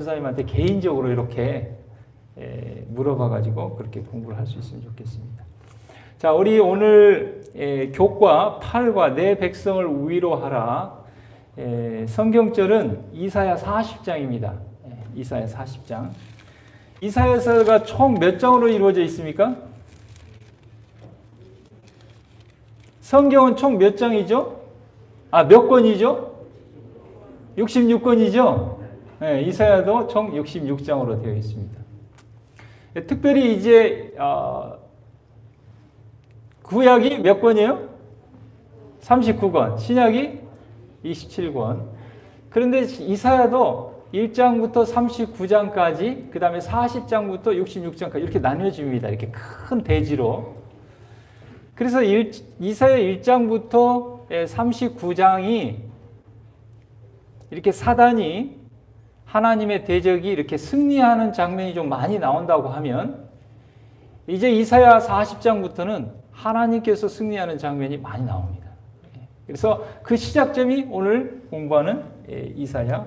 선생님한테 개인적으로 이렇게 물어봐가지고 그렇게 공부를 할 수 있으면 좋겠습니다. 자, 우리 오늘 교과 8과 내 백성을 위로하라. 성경절은 이사야 40장입니다. 이사야 40장. 이사야서가 총 몇 장으로 이루어져 있습니까? 성경은 총 몇 장이죠? 몇 권이죠? 66권이죠? 이사야도 총 66장으로 되어 있습니다. 특별히 이제 구약이 몇 권이에요? 39권, 신약이 27권. 그런데 이사야도 1장부터 39장까지, 그 다음에 40장부터 66장까지 이렇게 나뉘어집니다. 이렇게 큰 대지로. 그래서 이사야 1장부터 39장이 이렇게 사단이 하나님의 대적이 이렇게 승리하는 장면이 좀 많이 나온다고 하면, 이제 이사야 40장부터는 하나님께서 승리하는 장면이 많이 나옵니다. 그래서 그 시작점이 오늘 공부하는 이사야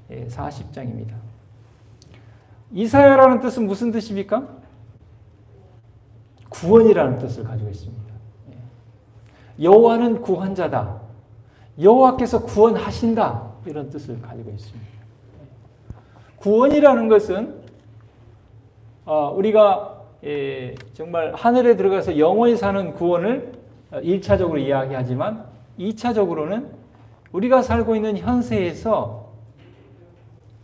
40장입니다. 이사야라는 뜻은 무슨 뜻입니까? 구원이라는 뜻을 가지고 있습니다. 여호와는 구원자다. 여호와께서 구원하신다. 이런 뜻을 가지고 있습니다. 구원이라는 것은 우리가 정말 하늘에 들어가서 영원히 사는 구원을 1차적으로 이야기하지만 2차적으로는 우리가 살고 있는 현세에서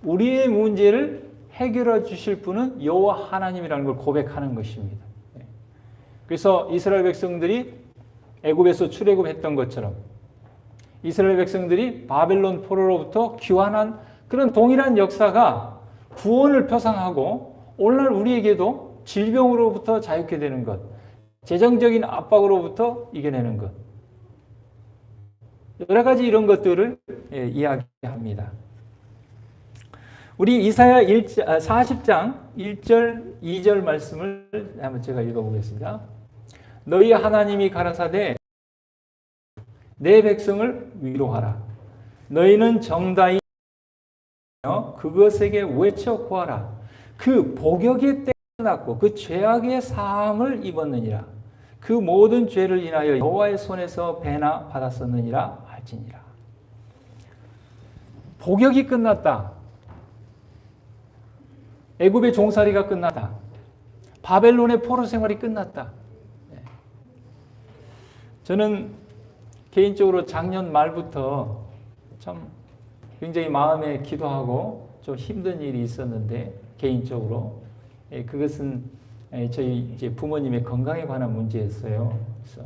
우리의 문제를 해결해 주실 분은 여호와 하나님이라는 걸 고백하는 것입니다. 그래서 이스라엘 백성들이 애굽에서 출애굽했던 것처럼 이스라엘 백성들이 바벨론 포로로부터 귀환한 그런 동일한 역사가 구원을 표상하고 오늘날 우리에게도 질병으로부터 자유케 되는 것, 재정적인 압박으로부터 이겨내는 것, 여러 가지 이런 것들을 이야기합니다. 우리 이사야 40장 1절, 2절 말씀을 한번 제가 읽어보겠습니다. 너희 하나님이 가라사대 내 백성을 위로하라. 너희는 정다이 그것에게 외쳐 구하라. 그 복역의 때가 끝났고 그 죄악의 사함을 입었느니라. 그 모든 죄를 인하여 여호와의 손에서 배나 받았었느니라 할지니라. 복역이 끝났다. 애굽의 종살이가 끝났다. 바벨론의 포로 생활이 끝났다. 저는 개인적으로 작년 말부터 참 굉장히 마음에 기도하고 좀 힘든 일이 있었는데, 개인적으로 그것은 저희 이제 부모님의 건강에 관한 문제였어요. 그래서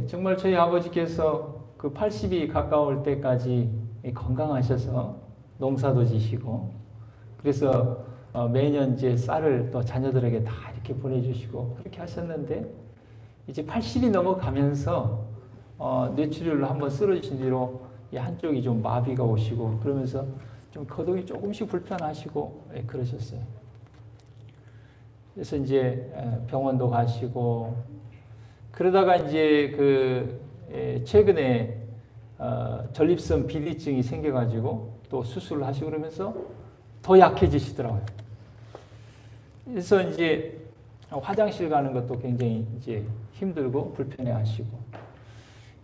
정말 저희 아버지께서 그 80이 가까울 때까지 건강하셔서 농사도 지시고, 그래서 매년 이제 쌀을 또 자녀들에게 다 이렇게 보내주시고 그렇게 하셨는데, 이제 80이 넘어가면서 뇌출혈로 한번 쓰러지신 뒤로 이 한쪽이 좀 마비가 오시고 그러면서 좀 거동이 조금씩 불편하시고 그러셨어요. 그래서 이제 병원도 가시고 그러다가 이제 최근에 전립선 비대증이 생겨가지고 또 수술을 하시고 그러면서 더 약해지시더라고요. 그래서 이제 화장실 가는 것도 굉장히 이제 힘들고 불편해 하시고,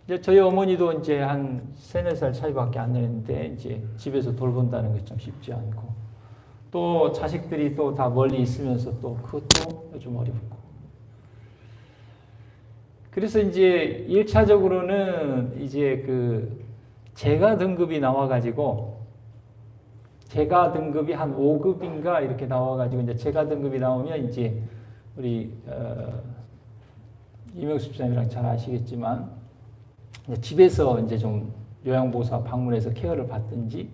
이제 저희 어머니도 이제 한 3-4살 차이밖에 안 나는데 이제 집에서 돌본다는 게 좀 쉽지 않고, 또 자식들이 또 다 멀리 있으면서 또 그것도 좀 어렵고. 그래서 이제 1차적으로는 이제 재가 등급이 나와가지고, 재가 등급이 한 5급인가 이렇게 나와가지고, 이제 재가 등급이 나오면 이제 우리 이명수 집사님이랑 잘 아시겠지만 집에서 이제 좀 요양보호사 방문해서 케어를 받든지,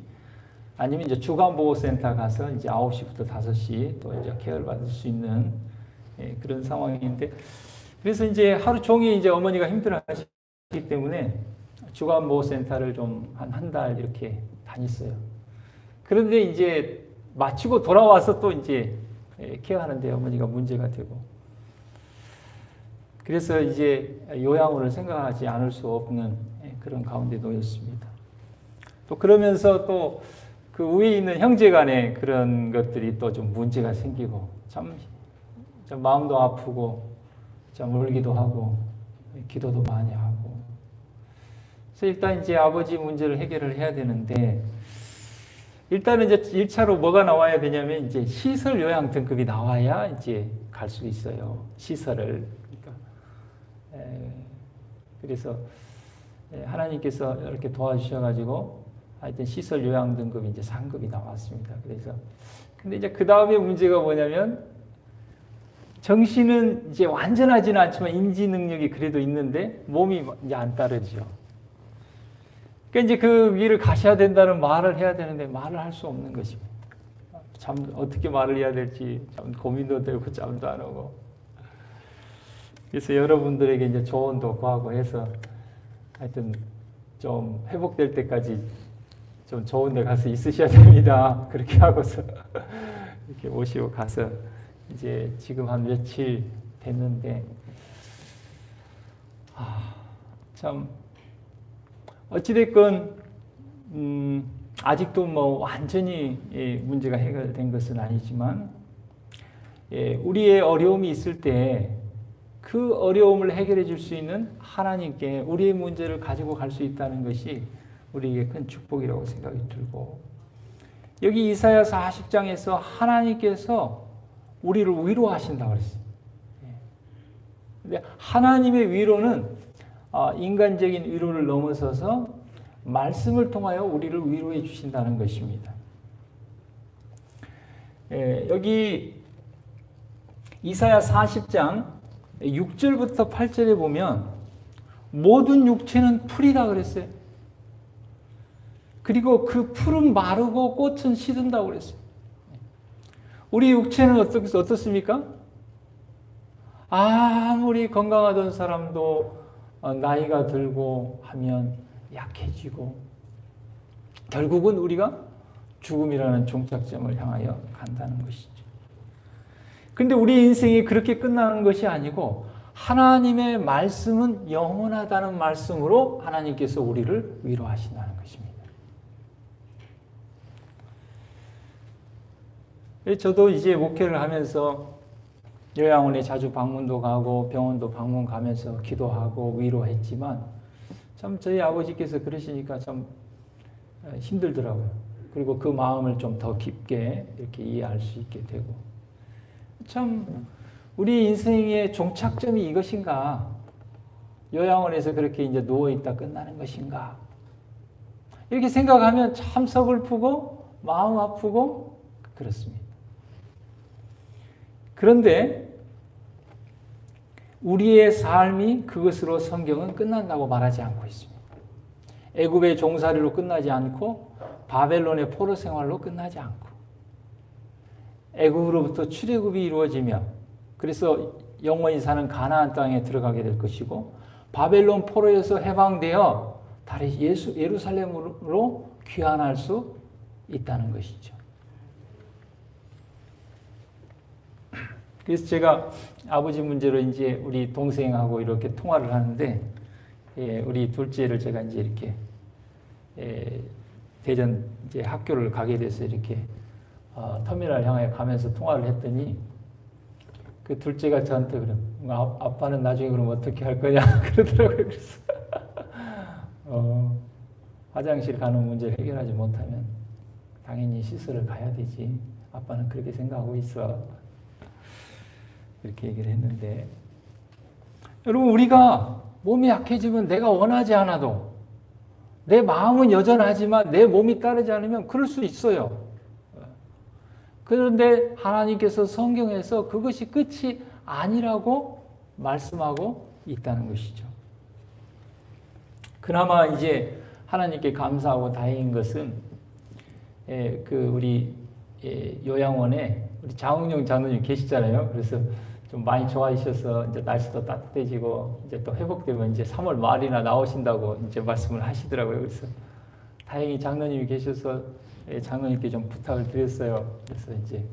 아니면 이제 주간보호센터 가서 이제 9시부터 5시 또 이제 케어를 받을 수 있는 그런 상황인데, 그래서 이제 하루 종일 이제 어머니가 힘들어하시기 때문에 주간보호센터를 좀 한 달 이렇게 다녔어요. 그런데 이제 마치고 돌아와서 또 이제 케어하는데 어머니가 문제가 되고, 그래서 이제 요양원을 생각하지 않을 수 없는 그런 가운데 놓였습니다. 또 그러면서 또 그 위에 있는 형제 간에 그런 것들이 또 좀 문제가 생기고 참 마음도 아프고 참 울기도 하고 기도도 많이 하고. 그래서 일단 이제 아버지 문제를 해결을 해야 되는데 일단은 이제 1차로 뭐가 나와야 되냐면 이제 시설 요양 등급이 나와야 이제 갈 수 있어요. 시설을. 그러니까 그래서 하나님께서 이렇게 도와주셔가지고 하여튼 시설 요양 등급이 이제 상급이 나왔습니다. 그래서 근데 이제 그 다음에 문제가 뭐냐면 정신은 이제 완전하지는 않지만 인지 능력이 그래도 있는데 몸이 이제 안 따르죠. 그러니까 이제 그 길을 가셔야 된다는 말을 해야 되는데 말을 할 수 없는 것입니다. 참 어떻게 말을 해야 될지 참 고민도 되고 잠도 안 오고. 그래서 여러분들에게 이제 조언도 구하고 해서 하여튼 좀 회복될 때까지 좀 좋은 데 가서 있으셔야 됩니다. 그렇게 하고서 이렇게 모시고 가서 이제 지금 한 며칠 됐는데 참 어찌됐건 아직도 뭐 완전히 문제가 해결된 것은 아니지만 우리의 어려움이 있을 때 그 어려움을 해결해 줄 수 있는 하나님께 우리의 문제를 가지고 갈 수 있다는 것이 우리에게 큰 축복이라고 생각이 들고 여기 이사야 40장에서 하나님께서 우리를 위로하신다고 그랬어요. 근데 하나님의 위로는 인간적인 위로를 넘어서서 말씀을 통하여 우리를 위로해 주신다는 것입니다. 여기 이사야 40장 6절부터 8절에 보면 모든 육체는 풀이다 그랬어요. 그리고 그 풀은 마르고 꽃은 시든다고 그랬어요. 우리 육체는 어떻습니까? 아무리 건강하던 사람도 나이가 들고 하면 약해지고 결국은 우리가 죽음이라는 종착점을 향하여 간다는 것이죠. 그런데 우리 인생이 그렇게 끝나는 것이 아니고 하나님의 말씀은 영원하다는 말씀으로 하나님께서 우리를 위로하신다는 것입니다. 저도 이제 목회를 하면서 요양원에 자주 방문도 가고 병원도 방문 가면서 기도하고 위로했지만 참 저희 아버지께서 그러시니까 참 힘들더라고요. 그리고 그 마음을 좀 더 깊게 이렇게 이해할 수 있게 되고 참 우리 인생의 종착점이 이것인가? 요양원에서 그렇게 이제 누워 있다 끝나는 것인가? 이렇게 생각하면 참 서글프고 마음 아프고 그렇습니다. 그런데 우리의 삶이 그것으로 성경은 끝난다고 말하지 않고 있습니다. 애굽의 종살이로 끝나지 않고 바벨론의 포로 생활로 끝나지 않고 애굽으로부터 출애굽이 이루어지며 그래서 영원히 사는 가나안 땅에 들어가게 될 것이고 바벨론 포로에서 해방되어 다시 예루살렘으로 귀환할 수 있다는 것이죠. 그래서 제가 아버지 문제로 이제 우리 동생하고 이렇게 통화를 하는데 우리 둘째를 제가 이제 이렇게 대전 이제 학교를 가게 돼서 이렇게 터미널 향해 가면서 통화를 했더니 그 둘째가 저한테 그래, 아빠는 나중에 그럼 어떻게 할 거냐 그러더라고요. 그래서 화장실 가는 문제를 해결하지 못하면 당연히 시설을 가야 되지. 아빠는 그렇게 생각하고 있어. 이렇게 얘기를 했는데 여러분 우리가 몸이 약해지면 내가 원하지 않아도 내 마음은 여전하지만 내 몸이 따르지 않으면 그럴 수 있어요. 그런데 하나님께서 성경에서 그것이 끝이 아니라고 말씀하고 있다는 것이죠. 그나마 이제 하나님께 감사하고 다행인 것은 우리 요양원에 우리 장흥용 장로님 계시잖아요. 그래서 좀 많이 좋아하셔서 이제 날씨도 따뜻해지고 이제 또 회복되면 이제 3월 말이나 나오신다고 이제 말씀을 하시더라고요. 그래서 다행히 장로님이 계셔서 장로님께 좀 부탁을 드렸어요. 그래서 이제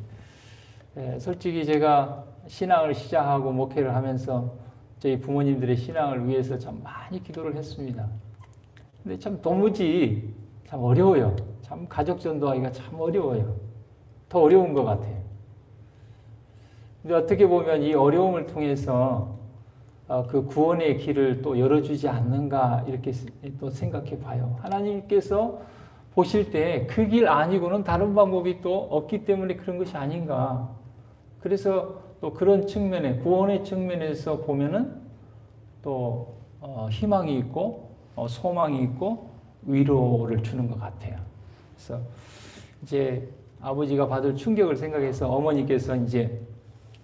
솔직히 제가 신앙을 시작하고 목회를 하면서 저희 부모님들의 신앙을 위해서 참 많이 기도를 했습니다. 근데 참 도무지 참 어려워요. 참 가족 전도하기가 참 어려워요. 더 어려운 것 같아요. 근데 어떻게 보면 이 어려움을 통해서 그 구원의 길을 또 열어주지 않는가 이렇게 또 생각해 봐요. 하나님께서 보실 때 그 길 아니고는 다른 방법이 또 없기 때문에 그런 것이 아닌가. 그래서 또 그런 측면에 구원의 측면에서 보면은 또 희망이 있고 소망이 있고 위로를 주는 것 같아요. 그래서 이제 아버지가 받을 충격을 생각해서 어머니께서 이제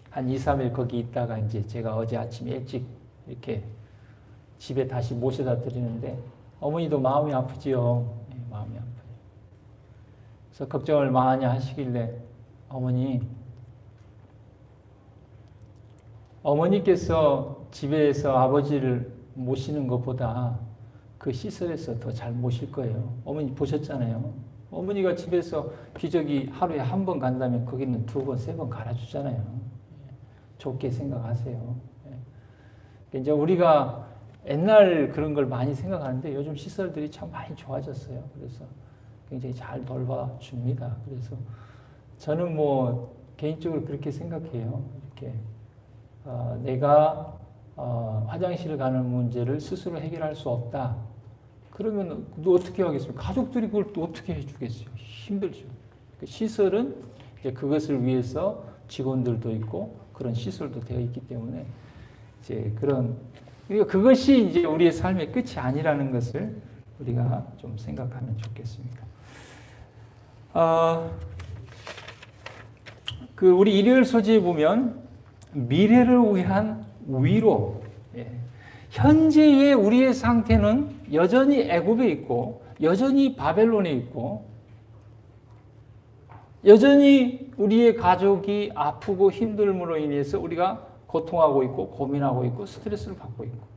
한 2, 3일 거기 있다가 이제 제가 어제 아침에 일찍 이렇게 집에 다시 모셔다 드리는데 어머니도 마음이 아프지요. 네, 마음이 아파요. 그래서 걱정을 많이 하시길래 어머니께서 집에서 아버지를 모시는 것보다 그 시설에서 더 잘 모실 거예요. 어머니 보셨잖아요. 어머니가 집에서 기저귀 하루에 한 번 간다면 거기는 2번, 3번 갈아주잖아요. 좋게 생각하세요. 이제 우리가 옛날 그런 걸 많이 생각하는데 요즘 시설들이 참 많이 좋아졌어요. 그래서 굉장히 잘 돌봐줍니다. 그래서 저는 뭐 개인적으로 그렇게 생각해요. 이렇게 내가 화장실 가는 문제를 스스로 해결할 수 없다. 그러면 너 어떻게 하겠습니까? 가족들이 그걸 또 어떻게 해주겠어요? 힘들죠. 시설은 이제 그것을 위해서 직원들도 있고 그런 시설도 되어 있기 때문에 이제 그러니까 그것이 이제 우리의 삶의 끝이 아니라는 것을 우리가 좀 생각하면 좋겠습니다. 우리 일요일 소지에 보면 미래를 위한 위로. 현재의 우리의 상태는 여전히 애굽에 있고 여전히 바벨론에 있고 여전히 우리의 가족이 아프고 힘듦으로 인해서 우리가 고통하고 있고 고민하고 있고 스트레스를 받고 있고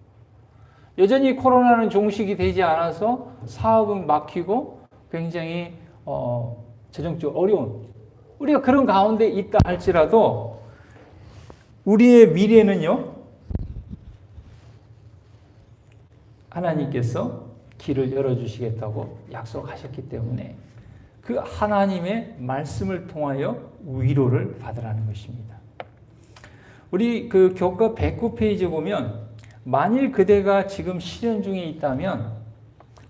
여전히 코로나는 종식이 되지 않아서 사업은 막히고 굉장히 재정적으로 어려운 우리가 그런 가운데 있다 할지라도 우리의 미래는요 하나님께서 길을 열어주시겠다고 약속하셨기 때문에 그 하나님의 말씀을 통하여 위로를 받으라는 것입니다. 우리 그 교과 109페이지 보면 만일 그대가 지금 시련 중에 있다면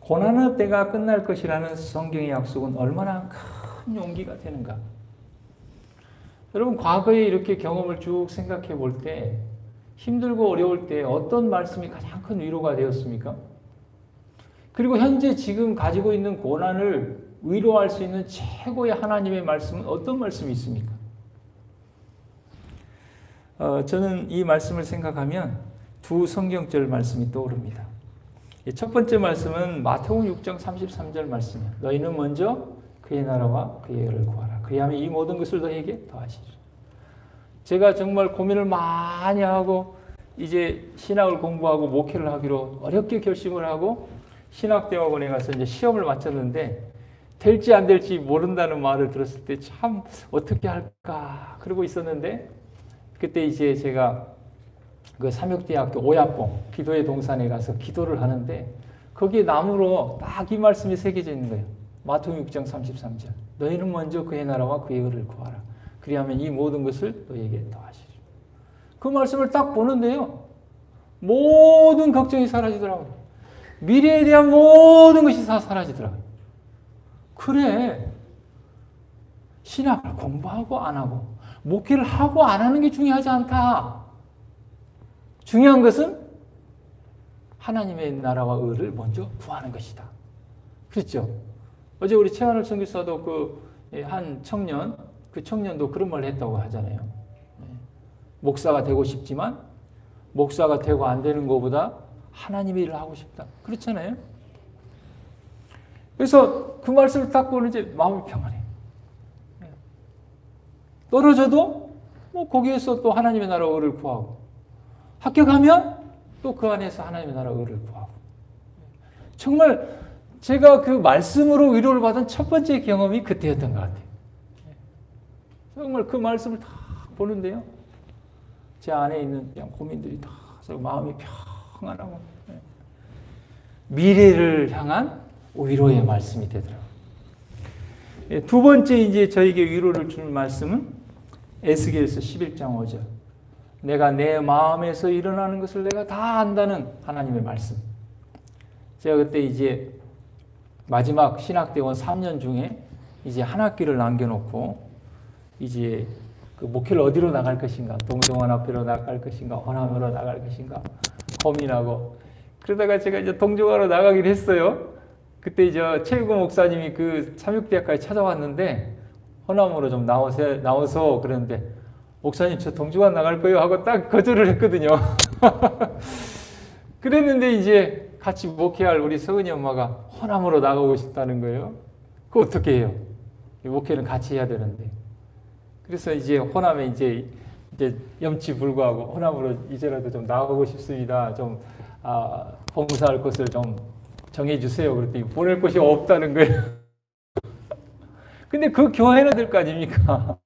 고난의 때가 끝날 것이라는 성경의 약속은 얼마나 큰 용기가 되는가. 여러분 과거에 이렇게 경험을 쭉 생각해 볼 때 힘들고 어려울 때 어떤 말씀이 가장 큰 위로가 되었습니까? 그리고 현재 지금 가지고 있는 고난을 위로할 수 있는 최고의 하나님의 말씀은 어떤 말씀이 있습니까? 저는 이 말씀을 생각하면 두 성경절 말씀이 떠오릅니다. 첫 번째 말씀은 마태복음 6장 33절 말씀이에요. 너희는 먼저 그의 나라와 그의 의를 구하라. 그리하면 이 모든 것을 너희에게 더하시리라. 제가 정말 고민을 많이 하고 이제 신학을 공부하고 목회를 하기로 어렵게 결심을 하고 신학대학원에 가서 이제 시험을 마쳤는데 될지 안 될지 모른다는 말을 들었을 때 참 어떻게 할까 그러고 있었는데 그때 이제 제가 그 삼육대학교 오야봉 기도의 동산에 가서 기도를 하는데 거기에 나무로 딱 이 말씀이 새겨져 있는 거예요. 마태복음 6장 33절 너희는 먼저 그의 나라와 그의 의를 구하라. 그리하면 이 모든 것을 너희에게 더하시리라. 그 말씀을 딱 보는데요. 모든 걱정이 사라지더라고요. 미래에 대한 모든 것이 다 사라지더라고요. 그래. 신학을 공부하고 안 하고 목회를 하고 안 하는 게 중요하지 않다. 중요한 것은 하나님의 나라와 의를 먼저 구하는 것이다. 그렇죠? 어제 우리 최한을 선교사도 한 청년, 그 청년도 그런 말을 했다고 하잖아요. 목사가 되고 싶지만 목사가 되고 안 되는 것보다 하나님의 일을 하고 싶다. 그렇잖아요. 그래서 그 말씀을 딱 보는 이제 마음이 평안해. 떨어져도 뭐 거기에서 또 하나님의 나라와 의를 구하고 합격하면 또 그 안에서 하나님의 나라와 의를 구하고 정말 제가 그 말씀으로 위로를 받은 첫 번째 경험이 그때였던 것 같아요. 정말 그 말씀을 다 보는데요. 제 안에 있는 그냥 고민들이 다 마음이 평안하고 미래를 향한 위로의 말씀이 되더라고요. 두 번째 이제 저에게 위로를 주는 말씀은 에스겔서 11장 5절. 내가 내 마음에서 일어나는 것을 내가 다 안다는 하나님의 말씀. 제가 그때 이제 마지막 신학대원 3년 중에 이제 한 학기를 남겨놓고 이제 그 목회를 어디로 나갈 것인가, 동종환합회로 나갈 것인가, 헌화회로 나갈 것인가 고민하고, 그러다가 제가 이제 동종화로 나가기로 했어요. 그때 이제 최유구 목사님이 그 삼육대학까지 찾아왔는데 헌화으로 좀 나와서 그러는데, 목사님 저 동종화 나갈 거예요 하고 딱 거절을 했거든요. 그랬는데 이제 같이 목회할 우리 서은이 엄마가 헌화으로 나가고 싶다는 거예요. 그거 어떻게 해요? 목회는 같이 해야 되는데. 그래서 이제 호남에 이제 염치 불구하고 호남으로 이제라도 좀 나가고 싶습니다. 좀 봉사할 곳을 좀 정해주세요. 그랬더니 보낼 곳이 없다는 거예요. 근데 그 교회는 될 거 아닙니까?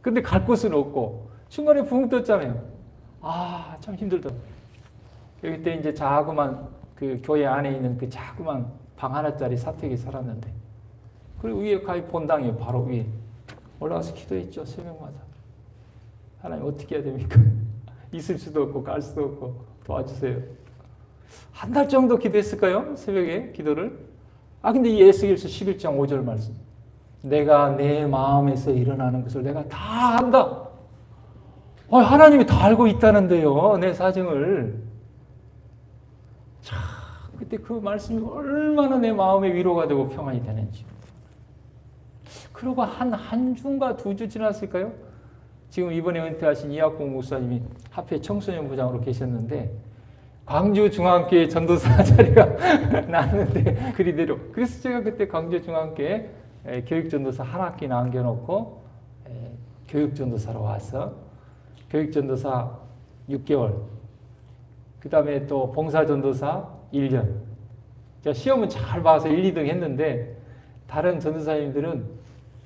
근데 갈 곳은 없고 중간에 붕 떴잖아요. 참 힘들다. 그때 이제 자그만 그 교회 안에 있는 그 자그만 방 하나짜리 사택에 살았는데, 그리고 위에 가히 본당이에요. 바로 위에 올라가서 기도했죠. 새벽마다. 하나님 어떻게 해야 됩니까? 있을 수도 없고 갈 수도 없고 도와주세요. 한 달 정도 기도했을까요? 새벽에 기도를. 근데 이 에스겔서 11장 5절 말씀. 내가 내 마음에서 일어나는 것을 내가 다 안다. 하나님이 다 알고 있다는데요. 내 사정을. 참, 그때 그 말씀이 얼마나 내 마음에 위로가 되고 평안이 되는지. 그러고 한 주인가 2주 지났을까요? 지금 이번에 은퇴하신 이학봉 목사님이 하필 청소년 부장으로 계셨는데, 광주 중앙교회 전도사 자리가 났는데 그리대로. 그래서 제가 그때 광주 중앙교회 교육전도사 한 학기 남겨놓고 교육전도사로 와서 교육전도사 6개월, 그 다음에 또 봉사전도사 1년. 제가 시험은 잘 봐서 1, 2등 했는데, 다른 전도사님들은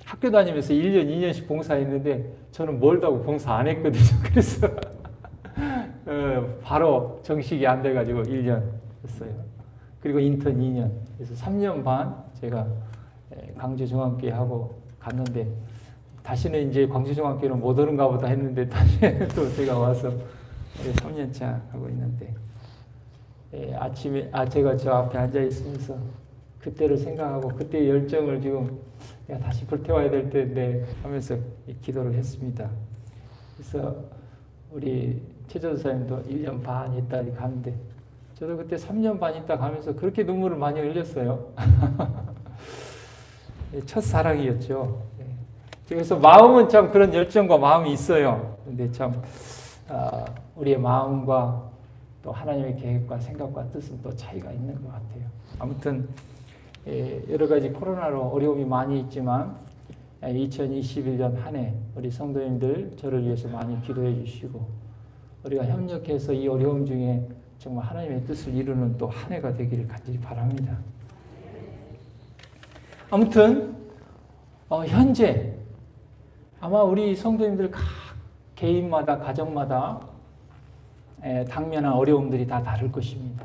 학교 다니면서 1년, 2년씩 봉사했는데 저는 멀다고 봉사 안 했거든요. 그래서 바로 정식이 안 돼가지고 1년 했어요. 그리고 인턴 2년. 그래서 3년 반 제가 광주중앙교회 하고 갔는데, 다시는 이제 광주중앙교회는 못 오는가 보다 했는데 다시 또 제가 와서 3년차 하고 있는데, 아침에 제가 저 앞에 앉아 있으면서 그때를 생각하고 그때의 열정을 지금 내가 다시 불태워야 될 텐데 하면서 기도를 했습니다. 그래서 우리 최 전사님도 1년 반 있다 가는데, 저도 그때 3년 반 있다 가면서 그렇게 눈물을 많이 흘렸어요. 첫사랑이었죠. 그래서 마음은 참 그런 열정과 마음이 있어요. 근데 참 우리의 마음과 또 하나님의 계획과 생각과 뜻은 또 차이가 있는 것 같아요. 아무튼 여러 가지 코로나로 어려움이 많이 있지만 2021년 한 해 우리 성도님들 저를 위해서 많이 기도해 주시고, 우리가 협력해서 이 어려움 중에 정말 하나님의 뜻을 이루는 또 한 해가 되기를 간절히 바랍니다. 아무튼 현재 아마 우리 성도님들 각 개인마다 가정마다 당면한 어려움들이 다 다를 것입니다.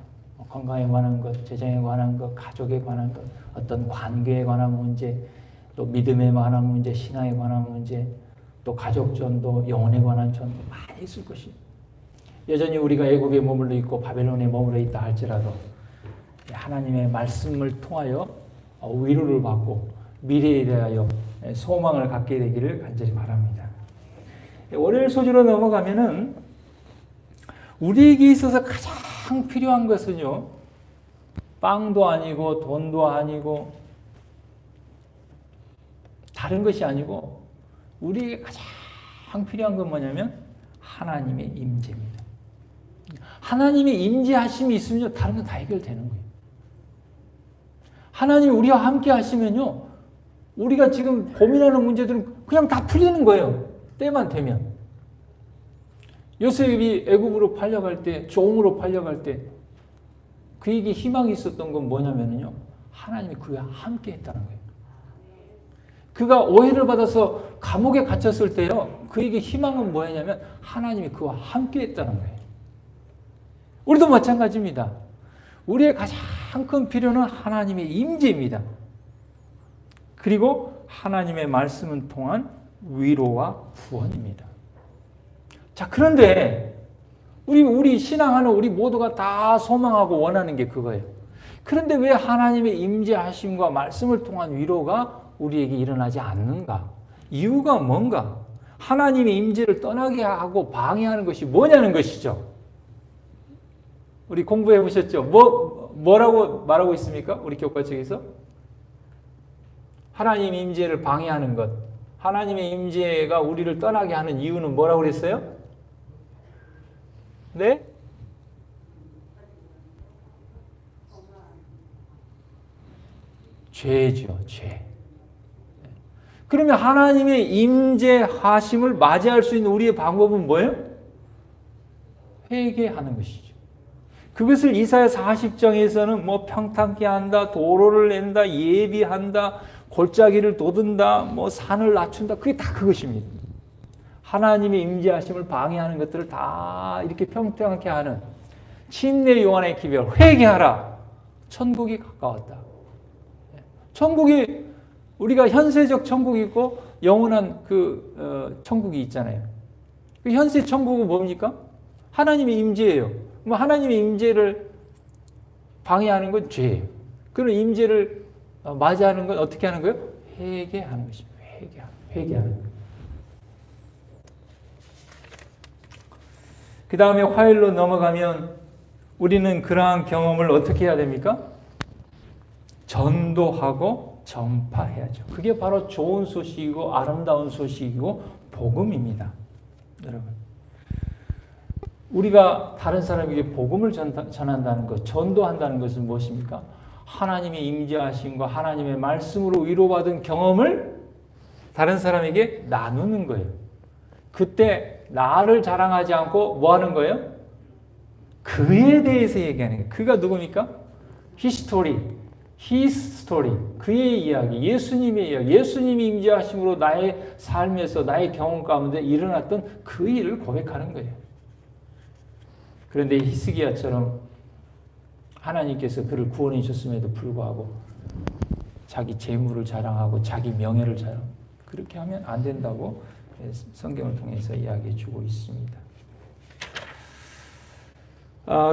건강에 관한 것, 재정에 관한 것, 가족에 관한 것, 어떤 관계에 관한 문제, 또 믿음에 관한 문제, 신앙에 관한 문제, 또 가족 전도, 영혼에 관한 전도 많이 있을 것입니다. 여전히 우리가 애국에 머물러 있고 바벨론에 머물러 있다 할지라도 하나님의 말씀을 통하여 위로를 받고 미래에 대하여 소망을 갖게 되기를 간절히 바랍니다. 월요일 소주로 넘어가면은 우리에게 있어서 가장 필요한 것은요, 빵도 아니고 돈도 아니고 다른 것이 아니고 우리에게 가장 필요한 건 뭐냐면 하나님의 임재입니다. 하나님의 임재하심이 있으면요, 다른 건 다 해결되는 거예요. 하나님이 우리와 함께 하시면요, 우리가 지금 고민하는 문제들은 그냥 다 풀리는 거예요. 때만 되면. 요셉이 애굽으로 팔려갈 때, 종으로 팔려갈 때 그에게 희망이 있었던 건 뭐냐면요, 하나님이 그와 함께 했다는 거예요. 그가 오해를 받아서 감옥에 갇혔을 때요, 그에게 희망은 뭐였냐면 하나님이 그와 함께 했다는 거예요. 우리도 마찬가지입니다. 우리의 가장 큰 필요는 하나님의 임재입니다. 그리고 하나님의 말씀을 통한 위로와 구원입니다. 자, 그런데 우리 신앙하는 우리 모두가 다 소망하고 원하는 게 그거예요. 그런데 왜 하나님의 임재하심과 말씀을 통한 위로가 우리에게 일어나지 않는가? 이유가 뭔가? 하나님의 임재를 떠나게 하고 방해하는 것이 뭐냐는 것이죠. 우리 공부해 보셨죠? 뭐라고 말하고 있습니까? 우리 교과책에서? 하나님의 임재를 방해하는 것. 하나님의 임재가 우리를 떠나게 하는 이유는 뭐라고 그랬어요? 네? 죄죠, 죄. 그러면 하나님의 임재하심을 맞이할 수 있는 우리의 방법은 뭐예요? 회개하는 것이죠. 그것을 이사야 40장에서는 뭐 평탄케 한다, 도로를 낸다, 예비한다, 골짜기를 돋은다, 뭐 산을 낮춘다. 그게 다 그것입니다. 하나님의 임재하심을 방해하는 것들을 다 이렇게 평탄케 하는 침례 요한의 기별, 회개하라. 천국이 가까웠다. 천국이 우리가 현세적 천국이 있고 영원한 천국이 있잖아요. 그 현세 천국은 뭡니까? 하나님의 임재예요. 그럼 하나님의 임재를 방해하는 건 죄예요. 그런 임재를 맞이하는 건 어떻게 하는 거예요? 회개하는 것입니다. 회개하는 것. 그 다음에 화요일로 넘어가면 우리는 그러한 경험을 어떻게 해야 됩니까? 전도하고 전파해야죠. 그게 바로 좋은 소식이고 아름다운 소식이고 복음입니다. 여러분, 우리가 다른 사람에게 복음을 전한다는 것, 전도한다는 것은 무엇입니까? 하나님의 임재하심과 하나님의 말씀으로 위로받은 경험을 다른 사람에게 나누는 거예요. 그때 나를 자랑하지 않고 뭐 하는 거예요? 그에 대해서 얘기하는 거예요. 그가 누굽니까? His story. 그의 이야기, 예수님의 이야기, 예수님이 임재하심으로 나의 삶에서 나의 경험 가운데 일어났던 그 일을 고백하는 거예요. 그런데 히스기야처럼 하나님께서 그를 구원해 주셨음에도 불구하고 자기 재물을 자랑하고 자기 명예를 자랑하고 그렇게 하면 안 된다고 성경을 통해서 이야기해 주고 있습니다.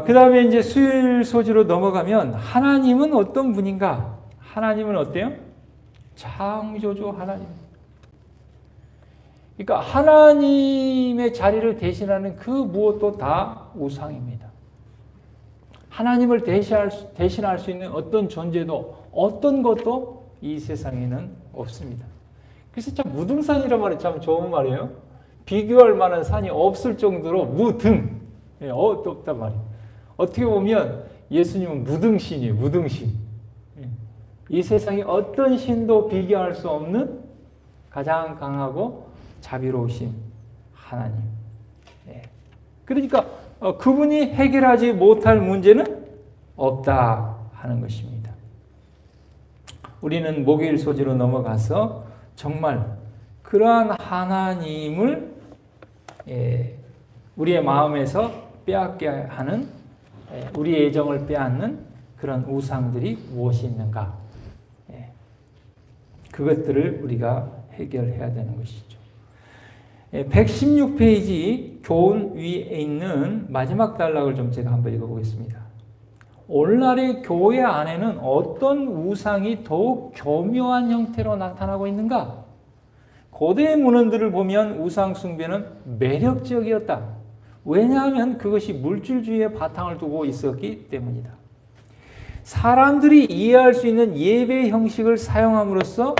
그 다음에 이제 수요일 소지로 넘어가면 하나님은 어떤 분인가? 하나님은 어때요? 창조주 하나님. 그러니까 하나님의 자리를 대신하는 그 무엇도 다 우상입니다. 하나님을 대신할 수 있는 어떤 존재도 어떤 것도 이 세상에는 없습니다. 그래서 참 무등산이라는 말이 참 좋은 말이에요. 비교할 만한 산이 없을 정도로 무등. 없단 말이에요. 어떻게 보면 예수님은 무등신이에요. 무등신. 이 세상에 어떤 신도 비교할 수 없는 가장 강하고 자비로우신 하나님. 그러니까 그분이 해결하지 못할 문제는 없다 하는 것입니다. 우리는 목요일 소지로 넘어가서 정말 그러한 하나님을 우리의 마음에서 빼앗게 하는, 우리의 애정을 빼앗는 그런 우상들이 무엇이 있는가? 그것들을 우리가 해결해야 되는 것이죠. 116페이지 교훈 위에 있는 마지막 단락을 좀 제가 한번 읽어보겠습니다. 오늘날의 교회 안에는 어떤 우상이 더욱 교묘한 형태로 나타나고 있는가? 고대 문헌들을 보면 우상 숭배는 매력적이었다. 왜냐하면 그것이 물질주의의 바탕을 두고 있었기 때문이다. 사람들이 이해할 수 있는 예배 형식을 사용함으로써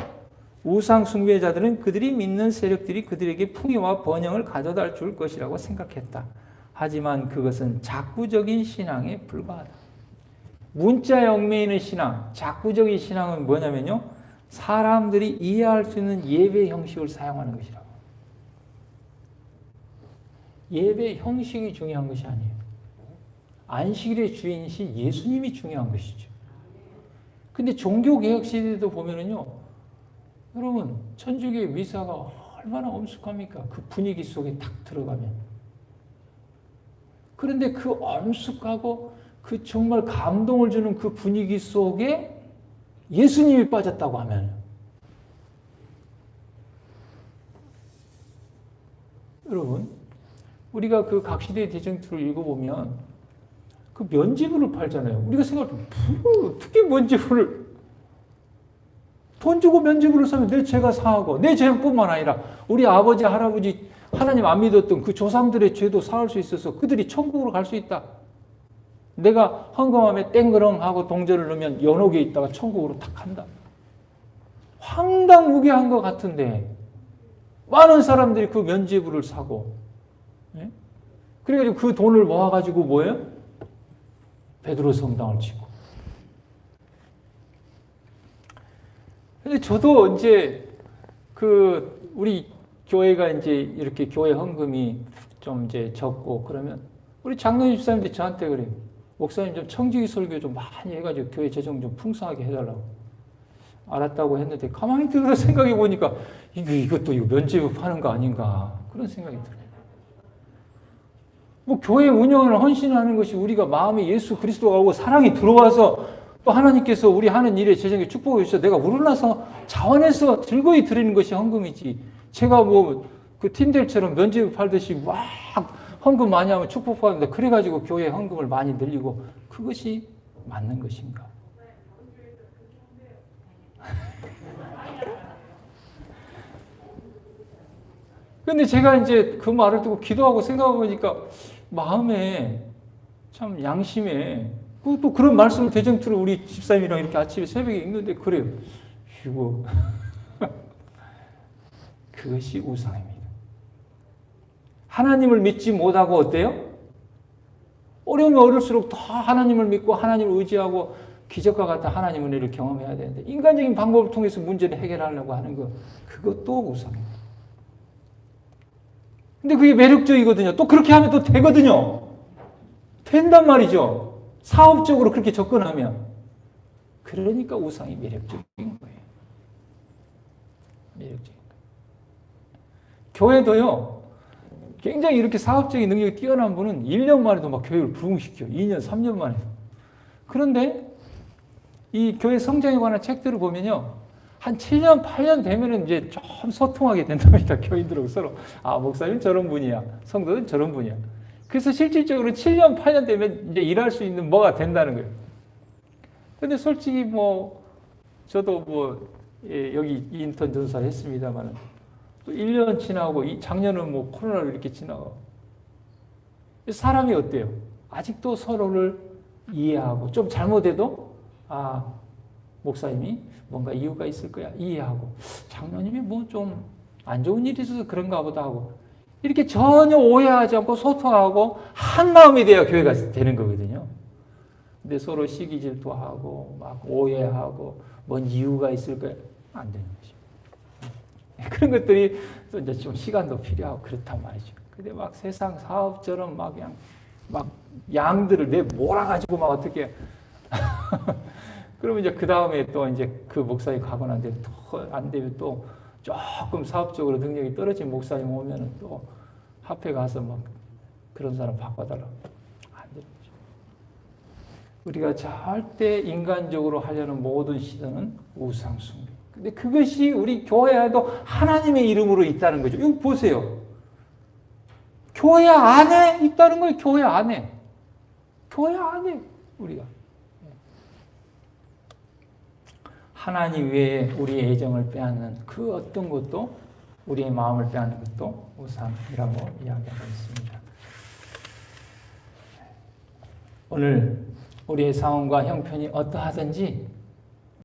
우상 숭배자들은 그들이 믿는 세력들이 그들에게 풍요와 번영을 가져다 줄 것이라고 생각했다. 하지만 그것은 작구적인 신앙에 불과하다. 문자 얽매이는 신앙, 작구적인 신앙은 뭐냐면요, 사람들이 이해할 수 있는 예배 형식을 사용하는 것이라고. 예배 형식이 중요한 것이 아니에요. 안식일의 주인이신 예수님이 중요한 것이죠. 근데 종교개혁 시대도 보면은요, 여러분, 천주교의 미사가 얼마나 엄숙합니까? 그 분위기 속에 딱 들어가면. 그런데 그 엄숙하고 그 정말 감동을 주는 그 분위기 속에 예수님이 빠졌다고 하면, 여러분, 우리가 그 각시대의 대쟁투를 읽어보면 그 면죄부를 팔잖아요. 우리가 생각하면 어떻게 면죄부를, 돈 주고 면죄부를 사면 내 죄가 사하고 내 죄뿐만 아니라 우리 아버지 할아버지 하나님 안 믿었던 그 조상들의 죄도 사할 수 있어서 그들이 천국으로 갈 수 있다. 내가 헌금함에 땡그렁하고 동전을 넣으면 연옥에 있다가 천국으로 탁 간다. 황당무계한 것 같은데 많은 사람들이 그 면죄부를 사고, 예? 그래가지고 그 돈을 모아가지고 뭐예요? 베드로 성당을 짓고. 근데 저도 이제 그 우리 교회가 이제 이렇게 교회 헌금이 좀 이제 적고 그러면 우리 장로님 집사님들이 저한테 그래요. 목사님 좀 청지기 설교 좀 많이 해가지고 교회 재정 좀 풍성하게 해달라고. 알았다고 했는데 가만히 들어 생각해 보니까 이것도 면죄부 파는 거 아닌가 그런 생각이 들어요. 뭐 교회 운영을 헌신하는 것이 우리가 마음에 예수 그리스도가 오고 사랑이 들어와서 또 하나님께서 우리 하는 일에 재정에 축복을 주셔서 내가 우러나서 자원해서 즐거이 드리는 것이 헌금이지. 제가 뭐 그 팀들처럼 면죄부 팔듯이 막 헌금 많이 하면 축복받는다. 그래가지고 교회 헌금을 많이 늘리고 그것이 맞는 것인가? 근데 제가 이제 그 말을 듣고 기도하고 생각해 보니까 마음에 참 양심에 또 그런 말씀을 대쟁투를 우리 집사님이랑 이렇게 아침에 새벽에 읽는데 그래요. 이거 그것이 우상입니다. 하나님을 믿지 못하고 어때요? 어려우면 어릴수록 더 하나님을 믿고 하나님을 의지하고 기적과 같은 하나님의 은혜를 경험해야 되는데 인간적인 방법을 통해서 문제를 해결하려고 하는 것 그것도 우상입니다. 근데 그게 매력적이거든요. 또 그렇게 하면 또 되거든요. 된단 말이죠. 사업적으로 그렇게 접근하면. 그러니까 우상이 매력적인 거예요. 매력적인 거예요. 교회도요. 굉장히 이렇게 사업적인 능력이 뛰어난 분은 1년 만에도 막 교회를 부흥시켜요. 2년, 3년 만에도. 그런데 이 교회 성장에 관한 책들을 보면요. 한 7년, 8년 되면은 이제 좀 소통하게 된답니다. 교인들하고 서로. 아, 목사님 저런 분이야. 성도는 저런 분이야. 그래서 실질적으로 7년, 8년 되면 이제 일할 수 있는 뭐가 된다는 거예요. 근데 솔직히 뭐, 저도 뭐, 예, 여기 인턴 전사를 했습니다만, 또 1년 지나고, 작년은 뭐 코로나로 이렇게 지나고. 사람이 어때요? 아직도 서로를 이해하고, 좀 잘못해도, 아, 목사님이 뭔가 이유가 있을 거야. 이해하고. 장로님이 뭐 좀 안 좋은 일이 있어서 그런가 보다 하고. 이렇게 전혀 오해하지 않고 소통하고 한 마음이 돼야 교회가 되는 거거든요. 근데 서로 시기질도 하고 막 오해하고 뭔 이유가 있을 거야. 안 되는 거죠. 그런 것들이 또 이제 좀 시간도 필요하고 그렇단 말이죠. 근데 막 세상 사업처럼 막 그냥 막 양들을 내 몰아가지고 막 어떻게 그러면 이제 그 다음에 또 이제 그 목사님 가고 난 뒤에 또 안 되면 또 조금 사업적으로 능력이 떨어진 목사님 오면은 또 합회 가서 막 그런 사람 바꿔달라고. 안 되는 거죠. 우리가 절대 인간적으로 하려는 모든 시도는 우상숭배. 근데 그것이 우리 교회에도 하나님의 이름으로 있다는 거죠. 이거 보세요. 교회 안에 있다는 거예요. 교회 안에. 교회 안에 우리가. 하나님 외에 우리의 애정을 빼앗는 그 어떤 것도 우리의 마음을 빼앗는 것도 우상이라고 이야기하고 있습니다. 오늘 우리의 상황과 형편이 어떠하든지